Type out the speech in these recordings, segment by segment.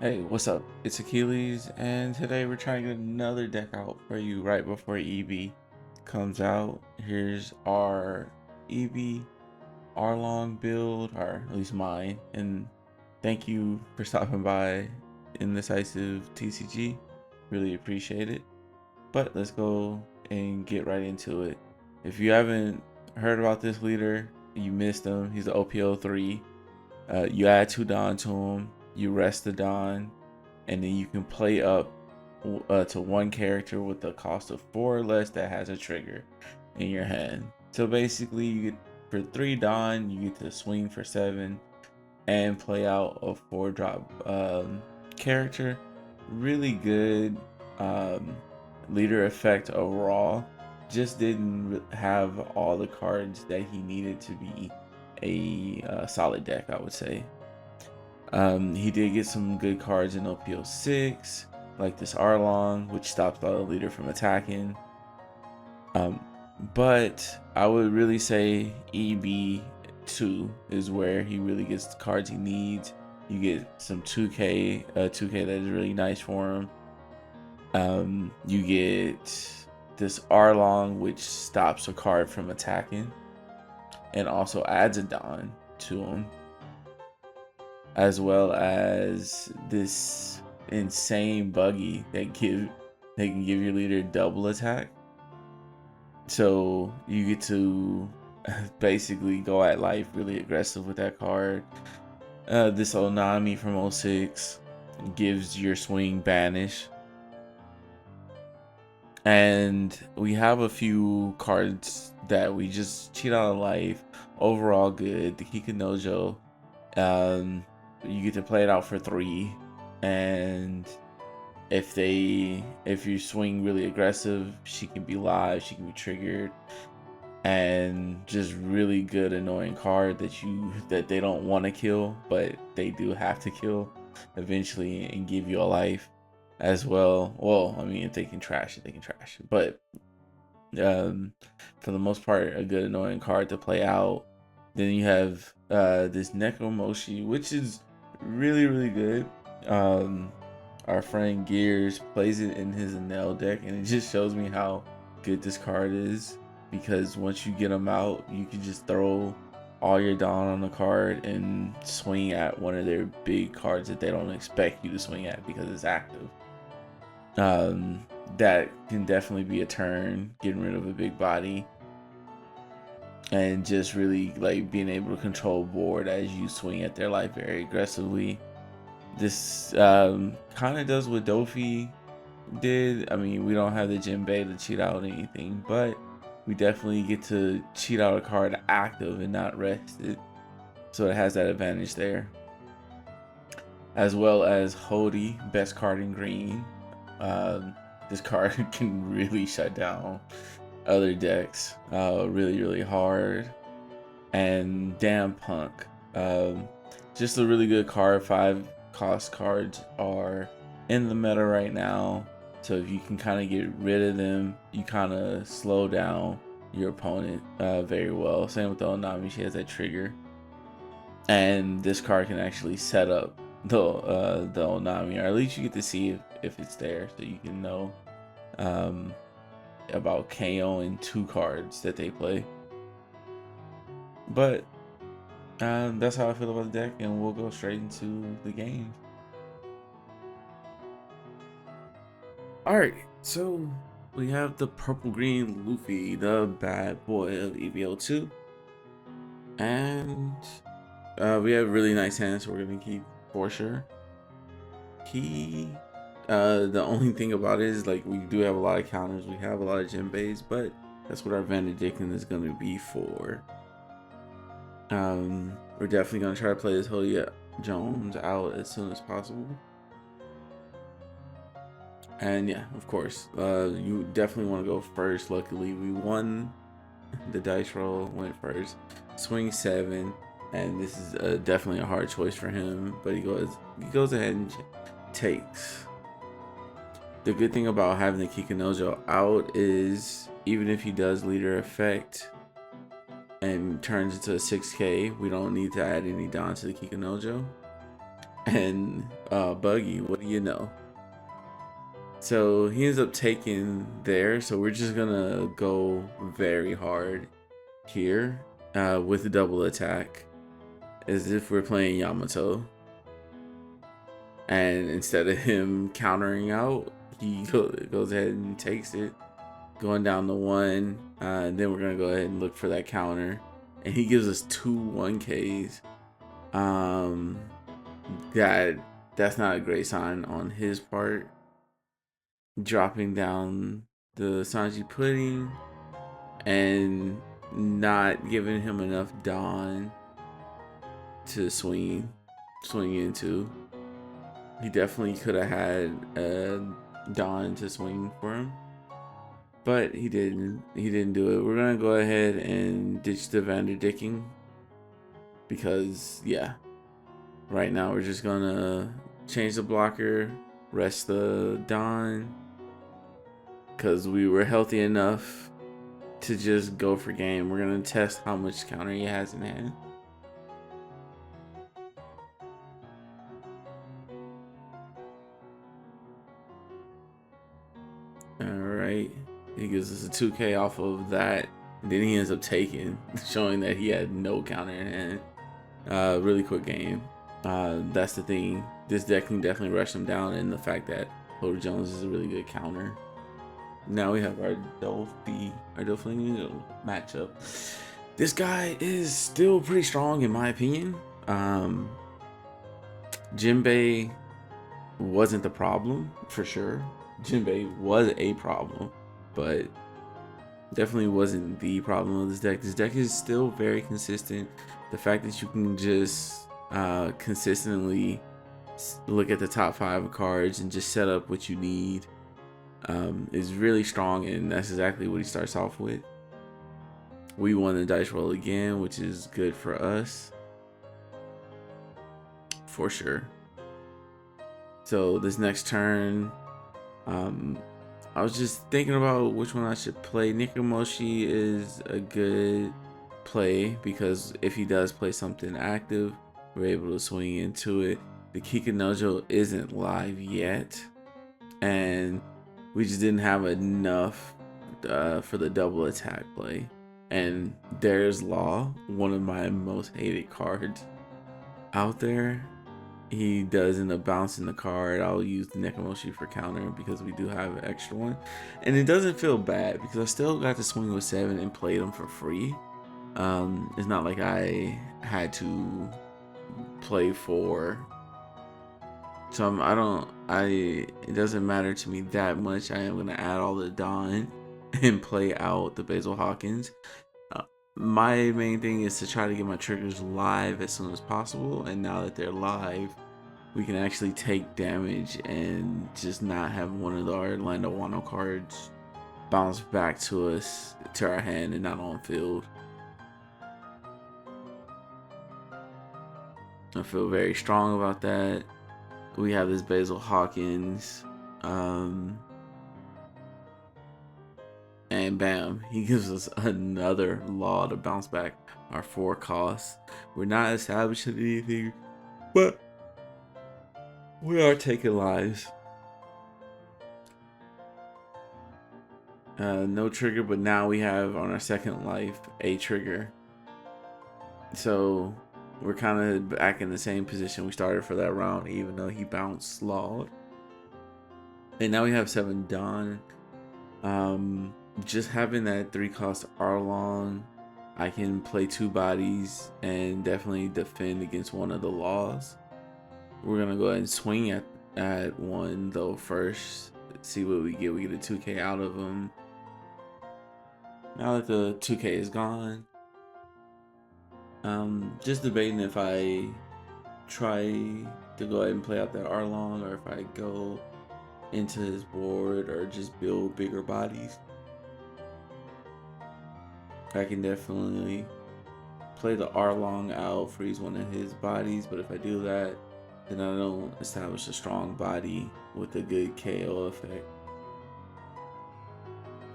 Hey, what's up? It's Achilles, and today we're trying to get another deck out for you right before EB comes out. Here's our EB Arlong build, or at least mine, and thank you for stopping by Indecisive TCG. Really appreciate it. But let's go and get right into it. If you haven't heard about this leader, you missed him. He's the OPO03. You add 2 Don to him, you rest the Don, and then you can play up to 1 character with the cost of 4 or less that has a trigger in your hand. So basically, you get for 3 Don, you get to swing for 7 and play out a 4-drop character. Really good leader effect overall. Just didn't have all the cards that he needed to be a solid deck, I would say. He did get some good cards in OPO6, like this Arlong, which stops the leader from attacking. But I would really say EB02 is where he really gets the cards he needs. You get some 2K that is really nice for him. You get this Arlong, which stops a card from attacking and also adds a Don to him, as well as this insane buggy that can give your leader double attack. So you get to basically go at life really aggressive with that card. This Onami from 06 gives your swing banish. And we have a few cards that we just cheat out of life. Overall good. The Kikanojo. You get to play it out for 3. And if you swing really aggressive, she can be live, she can be triggered. And just really good annoying card that they don't want to kill, but they do have to kill eventually and give you a life as well. Well, I mean, if they can trash it, they can trash it. But for the most part, a good annoying card to play out. Then you have this Nekomoshi, which is really good. Our friend Gears plays it in his Enel deck, and it just shows me how good this card is, because once you get them out, you can just throw all your Dawn on the card and swing at one of their big cards that they don't expect you to swing at because it's active. That can definitely be a turn, getting rid of a big body and just really like being able to control board as you swing at their life very aggressively. This kind of does what Dofi did. I mean, we don't have the Jinbei to cheat out anything, but we definitely get to cheat out a card active and not rested, so it has that advantage there. As well as Hody, best card in green. This card can really shut down other decks really hard. And Damn Punk, just a really good card. 5 cost cards are in the meta right now, so if you can kind of get rid of them, you kind of slow down your opponent very well. Same with the Onami, she has that trigger, and this card can actually set up the Onami, or at least you get to see if it's there, so you can know about KO and 2 cards that they play. But that's how I feel about the deck, and we'll go straight into the game. Alright, so we have the purple green Luffy, the bad boy of EB02. And we have really nice hands, so we're gonna keep for sure. The only thing about it is, like, we do have a lot of counters, we have a lot of Jinbeis, but that's what our Vanderdicken is gonna be for. We're definitely gonna try to play this Hody Jones out as soon as possible. And yeah, of course, you definitely want to go first. Luckily, we won the dice roll, went first, swing 7, and this is definitely a hard choice for him. But he goes ahead and takes. The good thing about having the Kikanojo out is, even if he does leader effect and turns into a 6K, we don't need to add any Don to the Kikanojo. And Buggy, what do you know? So he ends up taking there. So we're just gonna go very hard here with the double attack, as if we're playing Yamato. And instead of him countering out, he goes ahead and takes it, going down to 1. And then we're gonna go ahead and look for that counter, and he gives us 2 1Ks. That's not a great sign on his part. Dropping down the Sanji pudding and not giving him enough Dawn to swing into. He definitely could have had Dawn to swing for him, but he didn't. He didn't do it. We're gonna go ahead and ditch the Vanderdicking because right now we're just gonna change the blocker, rest the Dawn, because we were healthy enough to just go for game. We're gonna test how much counter he has in hand. Alright, he gives us a 2K off of that, and then he ends up taking, showing that he had no counter in hand. Really quick game. That's the thing. This deck can definitely rush him down, and the fact that Hoder Jones is a really good counter. Now we have our Doflamingo matchup. This guy is still pretty strong in my opinion. Jinbei wasn't the problem for sure. Jinbei was a problem, but definitely wasn't the problem of this deck. This deck is still very consistent. The fact that you can just consistently look at the top 5 cards and just set up what you need is really strong, and that's exactly what he starts off with. We won the dice roll again, which is good for us for sure. So this next turn, I was just thinking about which one I should play. Nikamoshi is a good play because if he does play something active, we're able to swing into it. The Kikanojo isn't live yet, and we just didn't have enough for the double attack play. And there's Law, one of my most hated cards out there. He does end up bouncing the card. I'll use the Nekamoshi for counter because we do have an extra one. And it doesn't feel bad because I still got to swing with 7 and play them for free. It's not like I had to play 4. So it doesn't matter to me that much. I am going to add all the Dawn and play out the Basil Hawkins. My main thing is to try to get my triggers live as soon as possible, and now that they're live, we can actually take damage and just not have one of our Orlando Wano cards bounce back to us, to our hand, and not on field. I feel very strong about that. We have this Basil Hawkins, and bam, he gives us another Law to bounce back our 4 costs. We're not establishing anything, but we are taking lives. No trigger, but now we have on our second life a trigger. So we're kind of back in the same position we started for that round, even though he bounced Law. And now we have 7 Dawn. Just having that 3 cost Arlong, I can play 2 bodies and definitely defend against one of the Laws. We're gonna go ahead and swing at one though first. See what we get. We get a 2K out of him. Now that the 2K is gone, just debating if I try to go ahead and play out that Arlong or if I go into his board or just build bigger bodies. I can definitely play the Arlong out, freeze one of his bodies, but if I do that, then I don't establish a strong body with a good KO effect.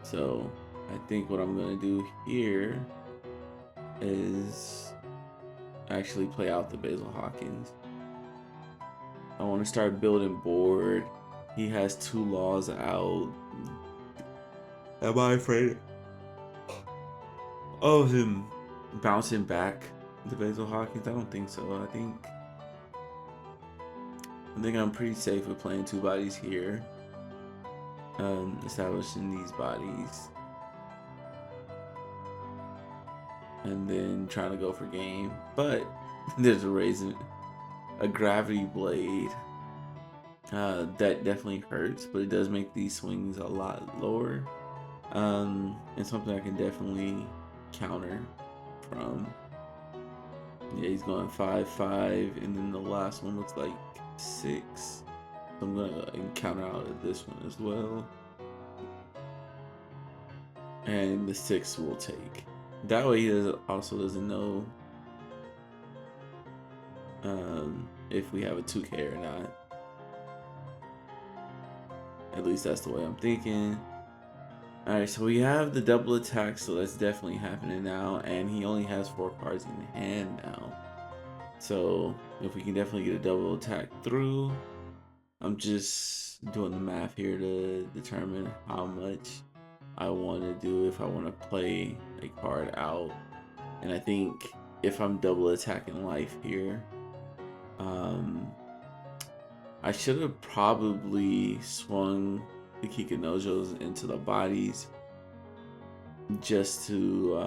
So I think what I'm going to do here is actually play out the Basil Hawkins. I want to start building board. He has 2 laws out. Am I afraid of him bouncing back to Basil Hawkins? I don't think so. I think I'm pretty safe with playing 2 bodies here. Establishing these bodies. And then trying to go for game. But there's a gravity blade. That definitely hurts, but it does make these swings a lot lower. And something I can definitely counter from. Yeah, he's going 5-5, and then the last one looks like 6. So I'm gonna counter out at this one as well. And the 6 will take. That way he also doesn't know if we have a 2K or not. At least that's the way I'm thinking. Alright, so we have the double attack, so that's definitely happening now. And he only has 4 cards in hand now. So if we can definitely get a double attack through. I'm just doing the math here to determine how much I want to do if I want to play a card out. And I think if I'm double attacking life here, I should have probably swung the Kikanojos into the bodies just to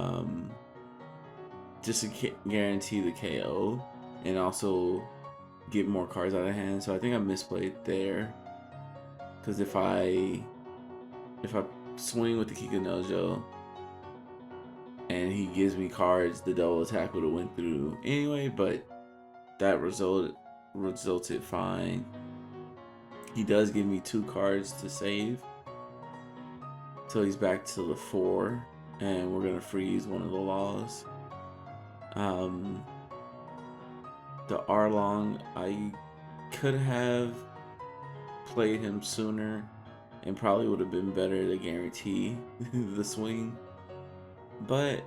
guarantee the KO and also get more cards out of hand. So I think I misplayed there, because if I swing with the Kikanojo and he gives me cards, the double attack would have went through anyway, but that resulted fine. He does give me 2 cards to save, so he's back to the 4, and we're gonna freeze one of the laws. The Arlong, I could have played him sooner and probably would have been better to guarantee the swing, but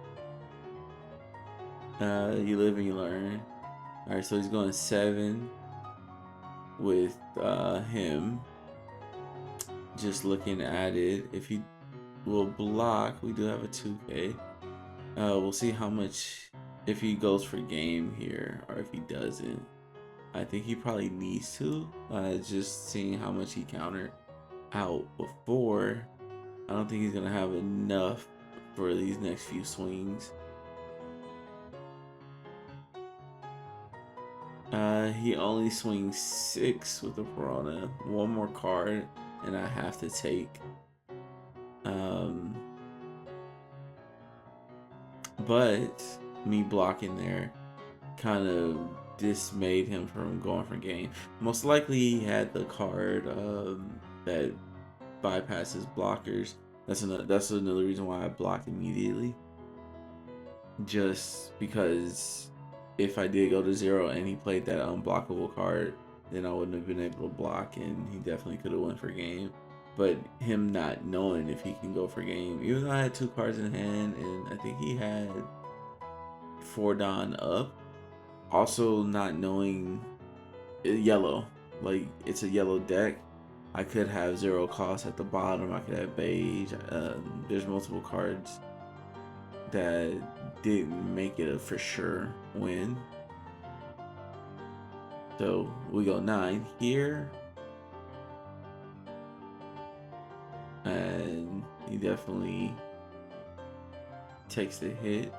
you live and you learn. Alright, so he's going 7 with him. Just looking at it, if he will block, we do have a 2K. We'll see how much, if he goes for game here or if he doesn't. I think he probably needs to, just seeing how much he countered out before. I don't think he's gonna have enough for these next few swings. He only swings 6 with the Piranha. 1 more card and I have to take. But me blocking there kind of dismayed him from going for game. Most likely he had the card that bypasses blockers. That's another reason why I blocked immediately. Just because if I did go to 0 and he played that unblockable card, then I wouldn't have been able to block, and he definitely could have went for game. But him not knowing if he can go for game, even though I had 2 cards in hand and I think he had 4 Don up, also not knowing yellow, like it's a yellow deck, I could have 0 cost at the bottom, I could have beige. There's multiple cards that didn't make it a for sure win. So we go 9 here, and he definitely takes the hit.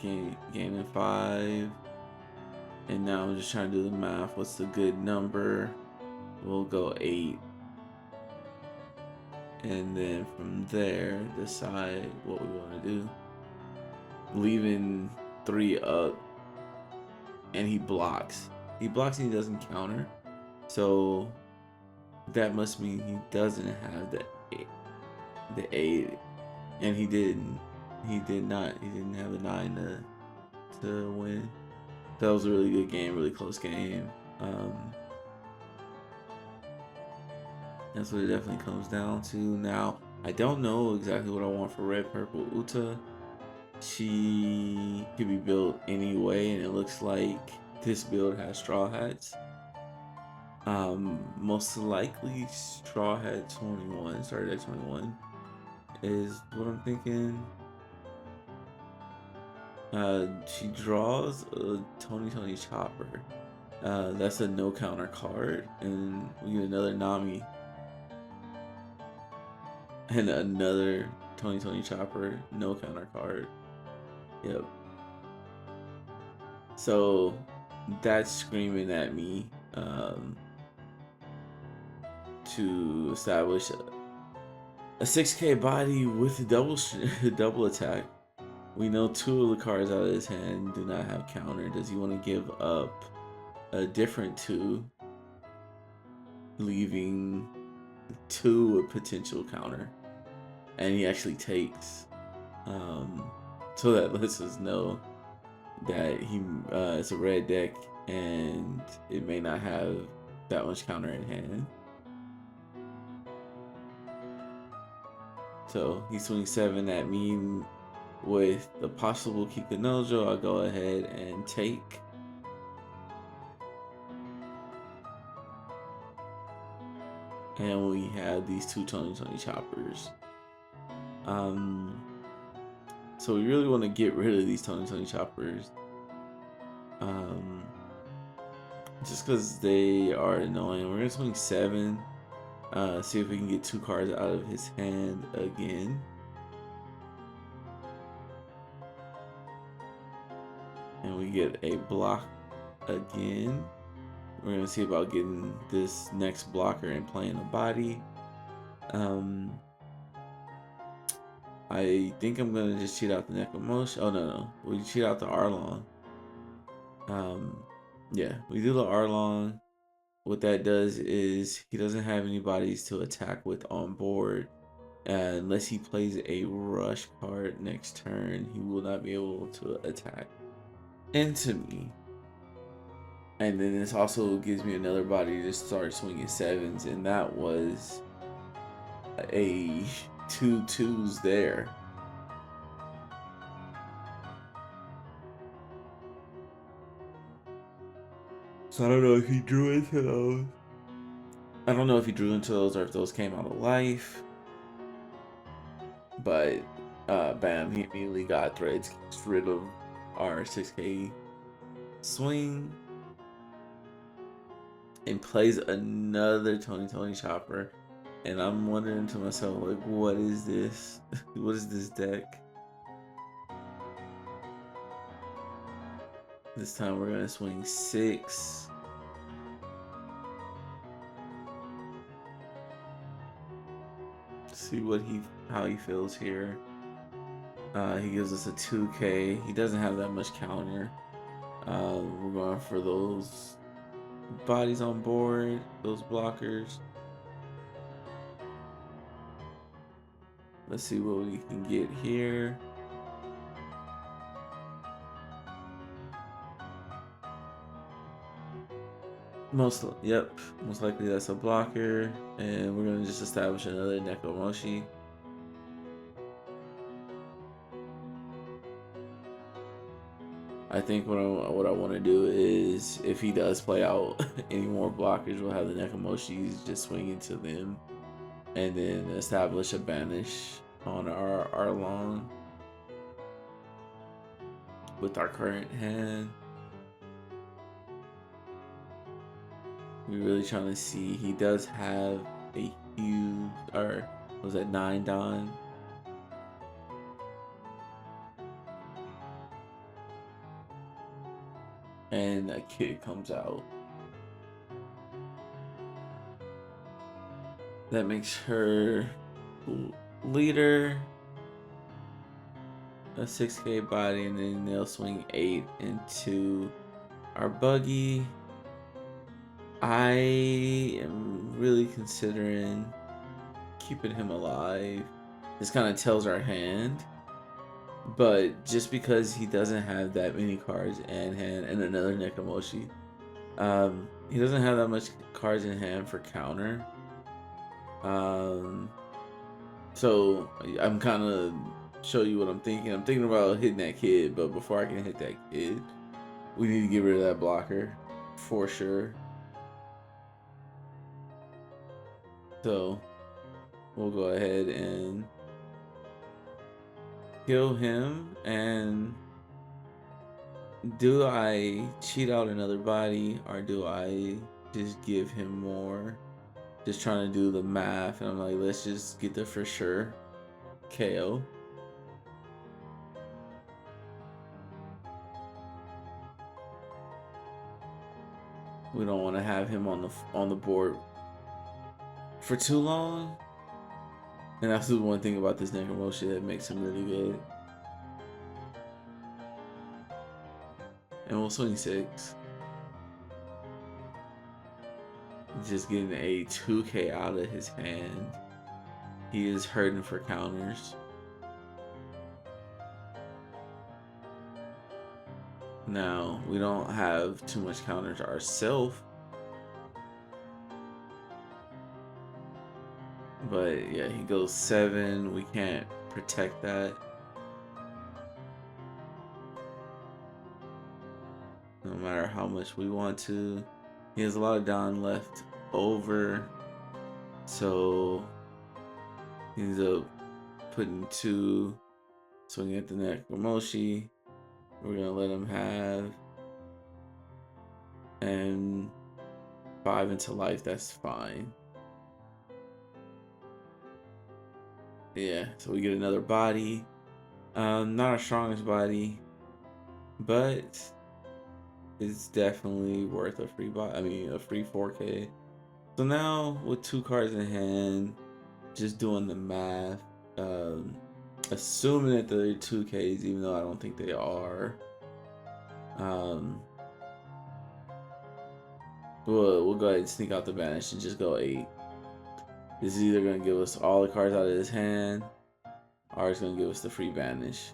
Gaining 5, and now I'm just trying to do the math. What's the good number? We'll go 8, and then from there decide what we want to do. Leaving 3 up, and he blocks. He blocks and he doesn't counter, so that must mean he doesn't have the 8, and he didn't. He did not. He didn't have a 9 to win. That was a really good game, really close game. That's what it definitely comes down to. Now, I don't know exactly what I want for red, purple, Uta. she could be built anyway, and it looks like this build has Straw Hats. Most likely Straw Hat 21, started at 21 is what I'm thinking. She draws a Tony Chopper. That's a no counter card, and we get another Nami and another Tony Chopper no counter card. Yep. So that's screaming at me to establish a 6K body with a double attack. We know 2 of the cards out of his hand do not have counter. Does he want to give up a different 2, leaving 2 a potential counter? And he actually takes, so that lets us know that it's a red deck and it may not have that much counter in hand. So he swings 7 at me with the possible Kikunojo. I'll go ahead and take. And we have these 2 Tony Choppers. So we really want to get rid of these Tony Choppers. Just because they are annoying. We're gonna swing 7. See if we can get 2 cards out of his hand again. And we get a block again. We're gonna see about getting this next blocker and playing a body. I think I'm gonna just cheat out the Nekomoshi. Oh no, we cheat out the Arlong. Yeah, we do the Arlong. What that does is he doesn't have any bodies to attack with on board. Unless he plays a rush card next turn, he will not be able to attack into me. And then this also gives me another body to start swinging 7s, and that was a 2 2s there. So I don't know if he drew into those. I don't know if he drew into those or if those came out of life. But bam, he immediately got threads, gets rid of our 6K swing, and plays another Tony Chopper. And I'm wondering to myself, like, what is this? What is this deck? This time we're gonna swing 6. See how he feels here. He gives us a 2K. He doesn't have that much counter. We're going for those bodies on board, those blockers. Let's see what we can get here. Most likely that's a blocker, and we're gonna just establish another Nekomoshi. I think what I want to do is, if he does play out any more blockers, we'll have the Nekomoshis just swing into them, and then establish a banish on our Arlong with our current hand. We're really trying to see. He does have a huge, or was that 9 Don? And a kid comes out. That makes her leader, a 6K body, and then they'll swing 8 into our buggy. I am really considering keeping him alive. This kind of tells our hand, but just because he doesn't have that many cards in hand, and another Nekomoshi, he doesn't have that much cards in hand for counter. So I'm kind of show you what I'm thinking. I'm thinking about hitting that kid, but before I can hit that kid, we need to get rid of that blocker for sure. So we'll go ahead and kill him. And do I cheat out another body, or do I just give him more? Just trying to do the math, and I'm like, let's just get the for sure KO. We don't want to have him on the board for too long. And that's the one thing about this Necromotion that makes him really good. And we'll swing 6. Just getting a 2k out of his hand. He is hurting for counters. Now, we don't have too much counters ourselves. But yeah, he goes 7. We can't protect that. No matter how much we want to. He has a lot of Dawn left over. So he ends up putting 2. Swinging at the Necromoshi. We're gonna let him have. And 5 into life, that's fine. Yeah, so we get another body. Not our strongest body, but it's definitely worth a free body. I mean, a free 4K. So now with 2 cards in hand, just doing the math, assuming that they're 2Ks, even though I don't think they are. We'll go ahead and sneak out the banish and just go 8. This is either going to give us all the cards out of his hand, or it's going to give us the free banish.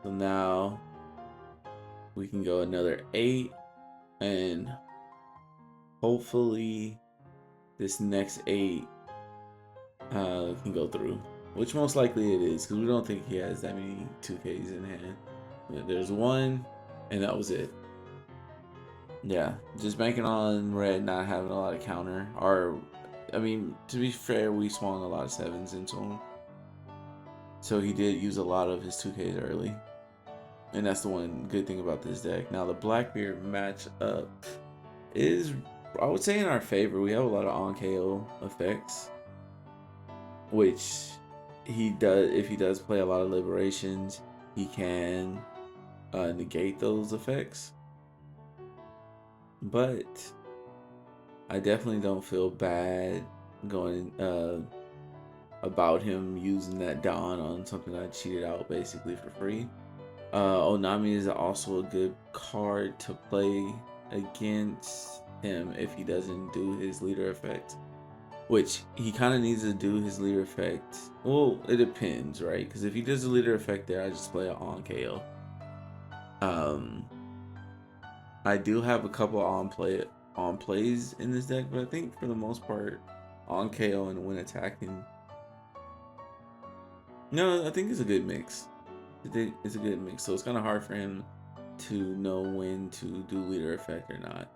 So now we can go another 8, and hopefully this next 8 can go through, which most likely it is, because we don't think he has that many 2Ks in hand. There's 1, and that was it. Yeah, just banking on red not having a lot of counter. Or, I mean, to be fair, we swung a lot of 7s into him. So he did use a lot of his 2Ks early. And that's the one good thing about this deck. Now, the Blackbeard matchup is, I would say, in our favor. We have a lot of on-KO effects. Which he does, if he does play a lot of liberations, he can negate those effects. But I definitely don't feel bad going about him using that Dawn on something I cheated out basically for free. Onami is also a good card to play against him if he doesn't do his leader effect, which he kind of needs to do his leader effect. Well, it depends, right? Because if he does the leader effect there, I just play it on KO. I do have a couple on plays in this deck, but I think for the most part, on KO and when attacking, no, I think it's a good mix. It's a good mix, so it's kind of hard for him to know when to do leader effect or not.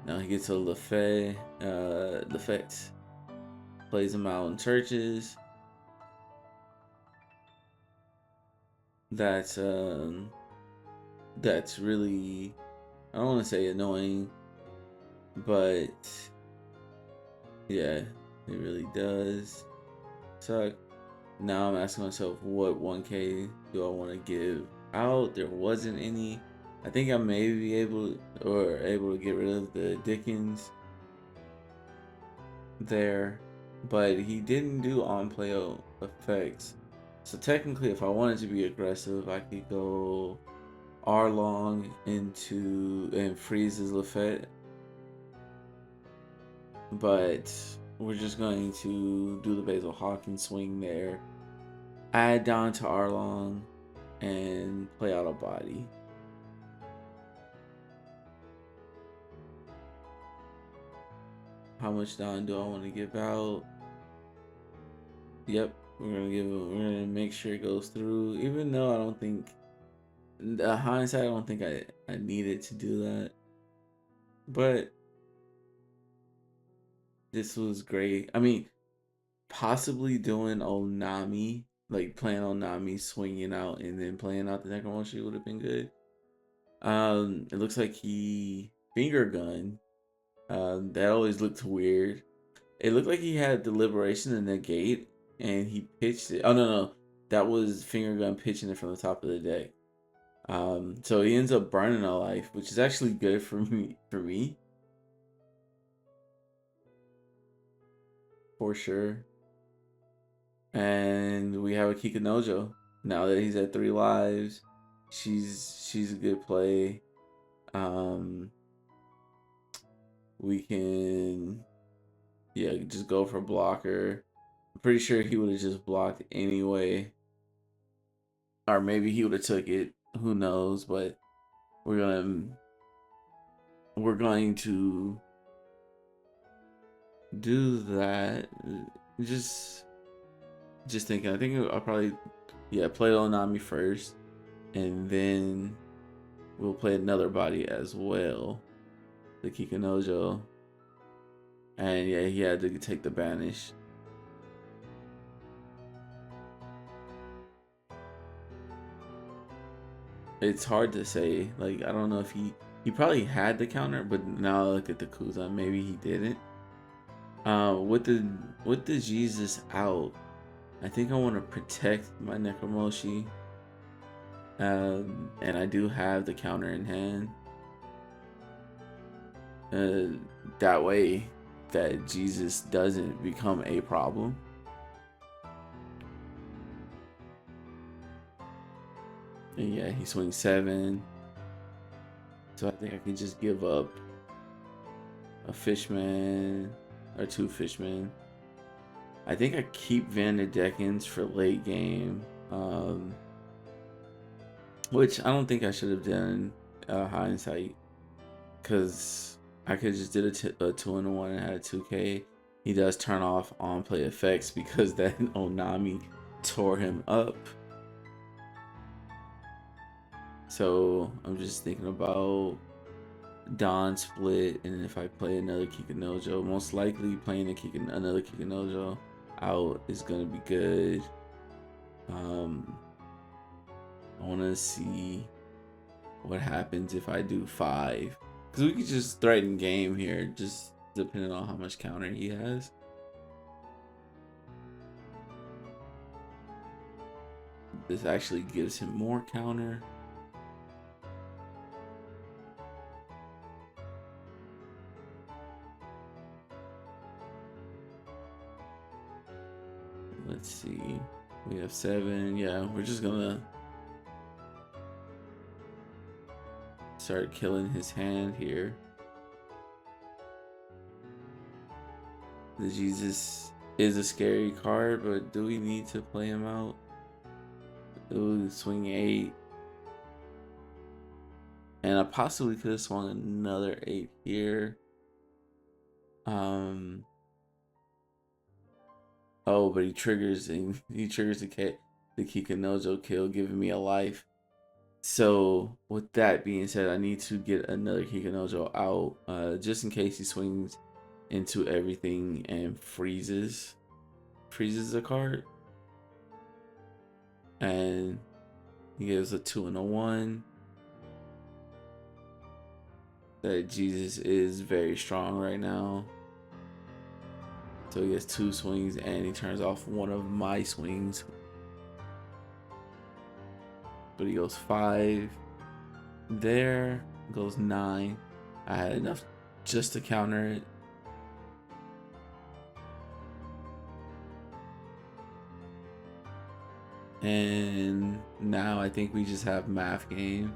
Now he gets a Luffy, plays him out in churches. That's really, I don't want to say annoying, but yeah, it really does suck. Now I'm asking myself, what 1K do I want to give out? There wasn't any. I think I may be able to get rid of the Dickens there, but he didn't do on play effects. So technically, if I wanted to be aggressive, I could go Arlong into and freeze his Luffy, but we're just going to do the Basil Hawkins swing there, add down to Arlong, and play out a body. How much down do I want to give out? Yep, we're gonna make sure it goes through. Even though I don't think, the hindsight, I don't think I needed to do that. But this was great. I mean, possibly doing Onami, like playing Onami, swinging out, and then playing out the Necromoshi would have been good. It looks like he finger gun. That always looked weird. It looked like he had the Liberation and negate, and he pitched it. Oh no, that was finger gun pitching it from the top of the deck. So he ends up burning a life, which is actually good for me. For sure. And we have a Kikanojo. Now that he's at 3 lives, she's a good play. We can, yeah, just go for blocker. I'm pretty sure he would have just blocked anyway, or maybe he would have took it. Who knows? But we're going to do that. Just thinking. I think I'll probably, yeah, play Onami first, and then we'll play another body as well, the Kikanojo. And yeah, he had to take the banish. It's hard to say. Like, I don't know if he probably had the counter, but now I look at the Kuza, maybe he didn't. With the Jesus out, I think I want to protect my Necromoshi. And I do have the counter in hand. That way, that Jesus doesn't become a problem. And yeah, he swings 7. So I think I can just give up a Fishman or 2 Fishmen. I think I keep Vanderdeckens for late game. Which I don't think I should have done hindsight. Because I could just did a 2-1 and had a 2K. He does turn off on play effects because that Onami tore him up. So I'm just thinking about Dawn split, and if I play another Kikanojo, most likely playing another Kikanojo out is gonna be good. I want to see what happens if I do 5, because we could just threaten game here, just depending on how much counter he has. This actually gives him more counter. Let's see. We have 7. Yeah, we're just gonna start killing his hand here. The Jesus is a scary card, but do we need to play him out? Ooh, swing 8. And I possibly could have swung another 8 here. Oh, but he triggers the Kikanojo kill, giving me a life. So with that being said, I need to get another Kikanojo out, just in case he swings into everything and freezes a card. And he gives a 2 and a 1. That Jesus is very strong right now. So he has 2 swings and he turns off one of my swings. But he goes 5 there, goes 9. I had enough just to counter it. And now I think we just have math game,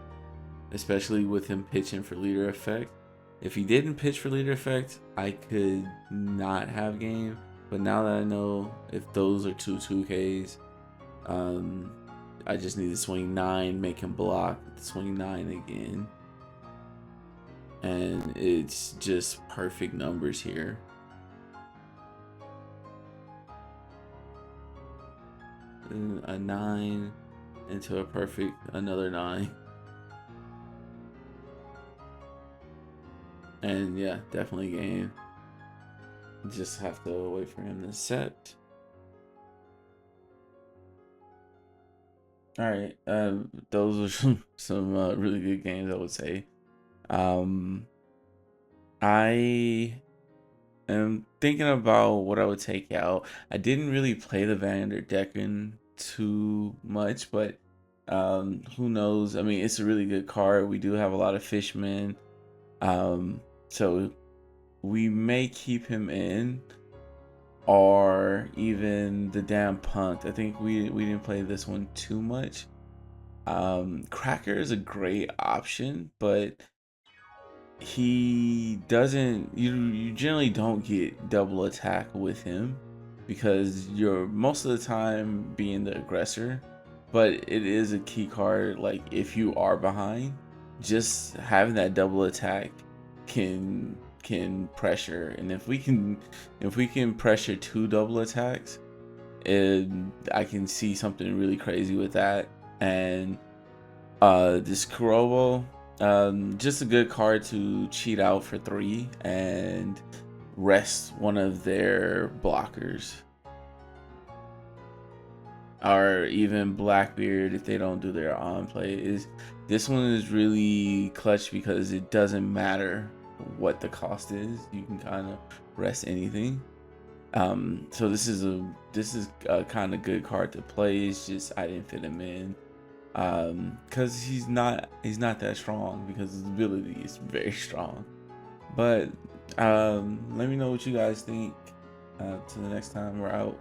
especially with him pitching for leader effect. If he didn't pitch for leader effect, I could not have game. But now that I know if those are 2 2Ks, I just need to swing 9, make him block, swing 9 again. And it's just perfect numbers here. and a 9 into a perfect another 9. And yeah, definitely game. Just have to wait for him to set. All right, those are some really good games, I would say. I am thinking about what I would take out. I didn't really play the Vander Decken too much, but who knows? I mean, it's a really good card. We do have a lot of fishmen, so we may keep him in, or even the damn punt. I think we didn't play this one too much. Cracker is a great option, but he doesn't, you generally don't get double attack with him because you're most of the time being the aggressor, but it is a key card. Like if you are behind, just having that double attack can pressure, and if we can pressure 2 double attacks, and I can see something really crazy with that. And this Kurobo, just a good card to cheat out for 3 and rest one of their blockers, or even Blackbeard if they don't do their on play. This one is really clutch because it doesn't matter what the cost is. You can kind of rest anything. So this is a kind of good card to play. It's just I didn't fit him in because he's not that strong, because his ability is very strong. But let me know what you guys think. Till the next time, we're out.